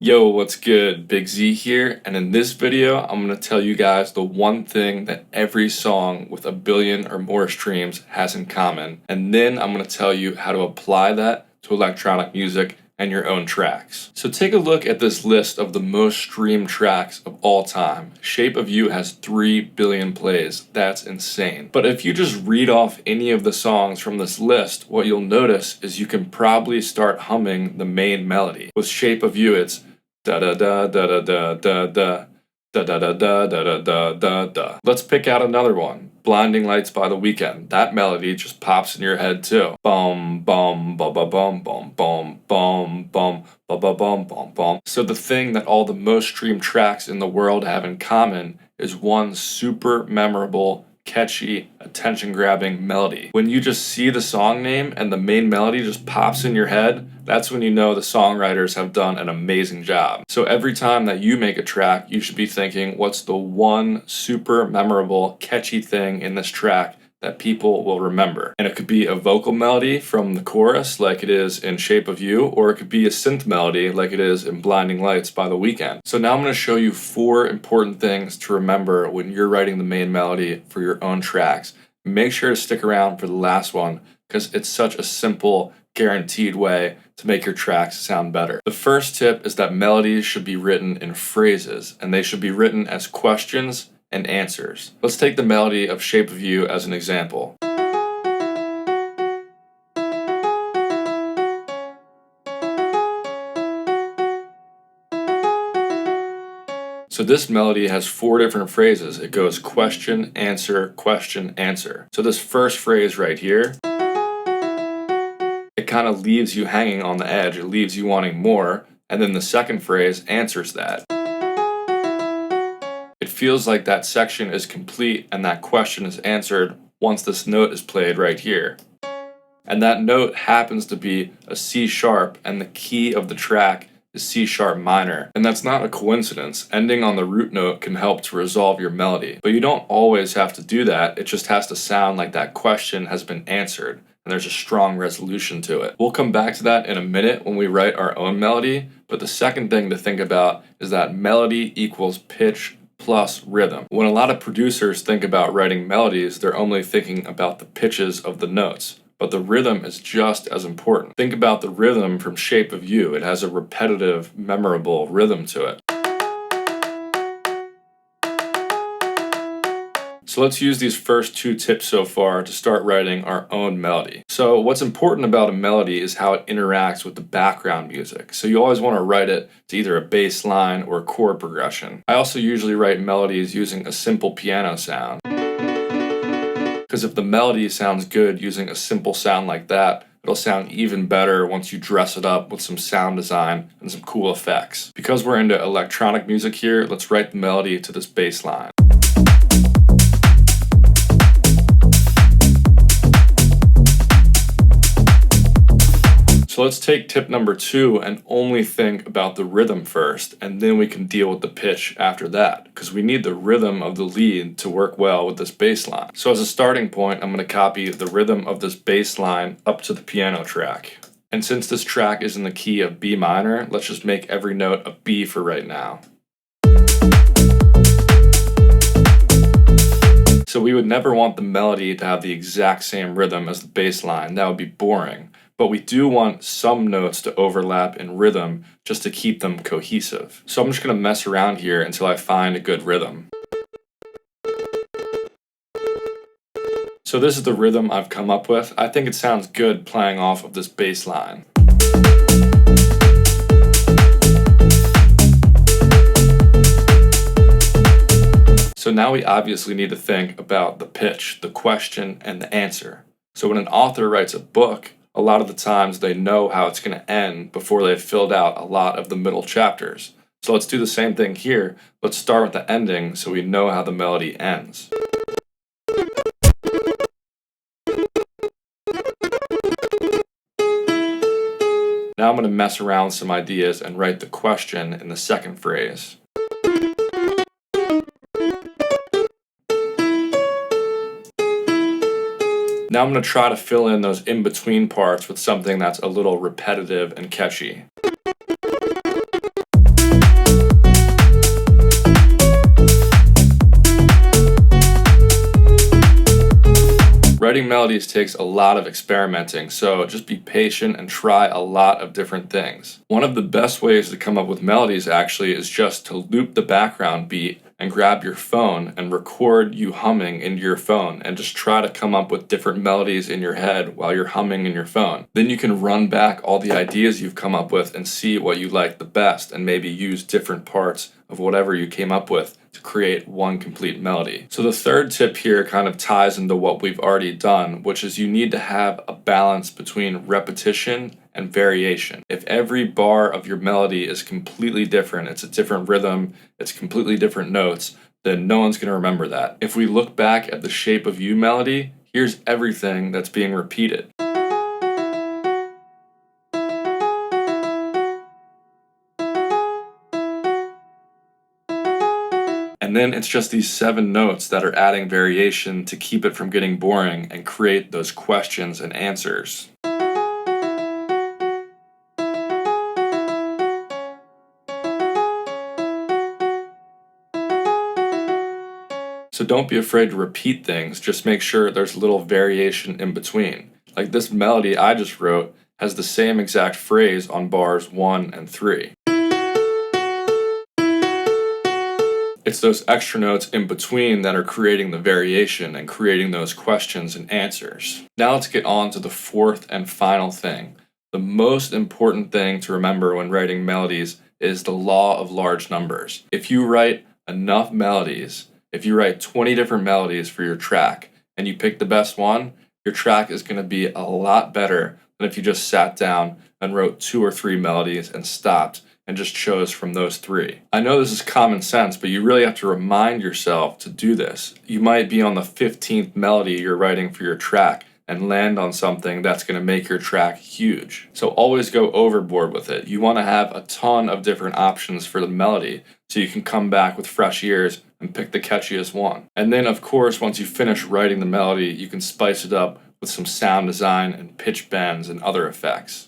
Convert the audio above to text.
Yo, what's good? Big Z here, and in this video, I'm going to tell you guys the one thing that every song with a billion or more streams has in common, and then I'm going to tell you how to apply that to electronic music and your own tracks. So take a look at this list of the most streamed tracks of all time. Shape of You has 3 billion plays. That's insane. But if you just read off any of the songs from this list, what you'll notice is you can probably start humming the main melody. With Shape of You, it's da da da da da da da da da da da da da da da da. Let's pick out another one. Blinding Lights by The Weeknd. That melody just pops in your head too. Bum bum ba ba bum bum bum bum bum ba ba bum bum bum. So the thing that all the most streamed tracks in the world have in common is one super memorable, catchy, attention-grabbing melody. When you just see the song name and the main melody just pops in your head, that's when you know the songwriters have done an amazing job. So every time that you make a track, you should be thinking, what's the one super memorable, catchy thing in this track that people will remember? And it could be a vocal melody from the chorus like it is in Shape of You, or it could be a synth melody like it is in Blinding Lights by The Weeknd. So now I'm going to show you 4 important things to remember when you're writing the main melody for your own tracks. Make sure to stick around for the last one because it's such a simple, guaranteed way to make your tracks sound better. The first tip is that melodies should be written in phrases, and they should be written as questions and answers. Let's take the melody of Shape of You as an example. So this melody has 4 different phrases. It goes question, answer, question, answer. So this first phrase right here, it kind of leaves you hanging on the edge. It leaves you wanting more. And then the second phrase answers that. It feels like that section is complete and that question is answered once this note is played right here. And that note happens to be a C sharp, and the key of the track is C sharp minor. And that's not a coincidence. Ending on the root note can help to resolve your melody. But you don't always have to do that. It just has to sound like that question has been answered and there's a strong resolution to it. We'll come back to that in a minute when we write our own melody. But the second thing to think about is that melody equals pitch plus rhythm. When a lot of producers think about writing melodies, they're only thinking about the pitches of the notes. But the rhythm is just as important. Think about the rhythm from Shape of You. It has a repetitive, memorable rhythm to it. So let's use these first 2 tips so far to start writing our own melody. So what's important about a melody is how it interacts with the background music. So you always want to write it to either a bass line or a chord progression. I also usually write melodies using a simple piano sound. Because if the melody sounds good using a simple sound like that, it'll sound even better once you dress it up with some sound design and some cool effects. Because we're into electronic music here, let's write the melody to this bass line. So let's take tip number 2 and only think about the rhythm first, and then we can deal with the pitch after that, because we need the rhythm of the lead to work well with this bass line. So as a starting point, I'm going to copy the rhythm of this bass line up to the piano track. And since this track is in the key of B minor, let's just make every note a B for right now. So we would never want the melody to have the exact same rhythm as the bass line. That would be boring. But we do want some notes to overlap in rhythm just to keep them cohesive. So I'm just going to mess around here until I find a good rhythm. So this is the rhythm I've come up with. I think it sounds good playing off of this bass line. So now we obviously need to think about the pitch, the question, and the answer. So when an author writes a book, a lot of the times they know how it's going to end before they've filled out a lot of the middle chapters. So let's do the same thing here. Let's start with the ending so we know how the melody ends. Now I'm going to mess around with some ideas and write the question in the second phrase. Now I'm going to try to fill in those in-between parts with something that's a little repetitive and catchy. Writing melodies takes a lot of experimenting, so just be patient and try a lot of different things. One of the best ways to come up with melodies actually is just to loop the background beat and grab your phone and record you humming into your phone and just try to come up with different melodies in your head while you're humming in your phone. Then you can run back all the ideas you've come up with and see what you like the best and maybe use different parts of whatever you came up with to create one complete melody. So the third tip here kind of ties into what we've already done, which is you need to have a balance between repetition and variation. If every bar of your melody is completely different, it's a different rhythm, it's completely different notes, then no one's going to remember that. If we look back at the Shape of You melody, here's everything that's being repeated. And then it's just these 7 notes that are adding variation to keep it from getting boring and create those questions and answers. So don't be afraid to repeat things, just make sure there's a little variation in between. Like this melody I just wrote has the same exact phrase on bars 1 and 3. It's those extra notes in between that are creating the variation and creating those questions and answers. Now let's get on to the fourth and final thing. The most important thing to remember when writing melodies is the law of large numbers. If you write enough melodies, if you write 20 different melodies for your track and you pick the best one, your track is going to be a lot better than if you just sat down and wrote 2 or 3 melodies and stopped and just chose from those 3. I know this is common sense, but you really have to remind yourself to do this. You might be on the 15th melody you're writing for your track and land on something that's going to make your track huge. So always go overboard with it. You want to have a ton of different options for the melody so you can come back with fresh ears and pick the catchiest one. And then of course, once you finish writing the melody, you can spice it up with some sound design and pitch bends and other effects.